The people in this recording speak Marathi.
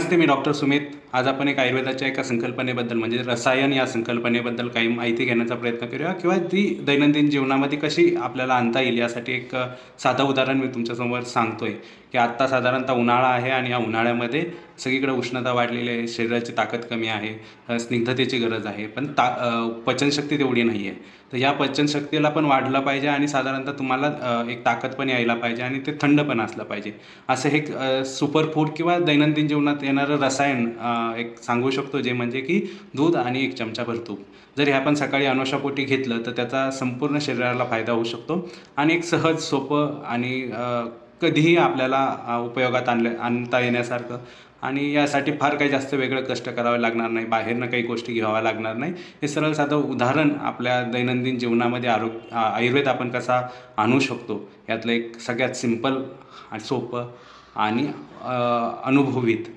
नमस्ते, मी डॉक्टर सुमित. आज आपण एक आयुर्वेदाच्या एका संकल्पनेबद्दल म्हणजे रसायन या संकल्पनेबद्दल काही माहिती घेण्याचा प्रयत्न करूया किंवा ती दैनंदिन जीवनामध्ये कशी आपल्याला आणता येईल यासाठी एक साधं उदाहरण मी तुमच्यासमोर सांगतोय की आत्ता साधारणतः उन्हाळा आहे आणि या उन्हाळ्यामध्ये सगळीकडे उष्णता वाढलेली आहे, शरीराची ताकद कमी आहे, स्निग्धतेची गरज आहे, पण पचनशक्ती तेवढी नाही आहे. तर या पचनशक्तीला पण वाढलं पाहिजे आणि साधारणतः तुम्हाला एक ताकद पण यायला पाहिजे आणि ते थंड पण असलं पाहिजे. असं हे सुपर फूड किंवा दैनंदिन जीवनात येणारं रसायन एक सांगू शकतो, जे म्हणजे की दूध आणि 1 चमचाभर तूप. जर हे आपण सकाळी अनुशापोटी घेतलं तर त्याचा संपूर्ण शरीराला फायदा होऊ शकतो आणि एक सहज, सोपं आणि कधीही आपल्याला उपयोगात आणता येण्यासारखं आणि यासाठी फार काही जास्त वेगळं कष्ट करावे लागणार नाही, बाहेरनं काही गोष्टी घ्याव्या लागणार नाही. हे सरळ साधं उदाहरण आपल्या दैनंदिन जीवनामध्ये आयुर्वेद आपण कसा आणू शकतो यातलं एक सगळ्यात सिंपल आणि सोपं आणि अनुभवित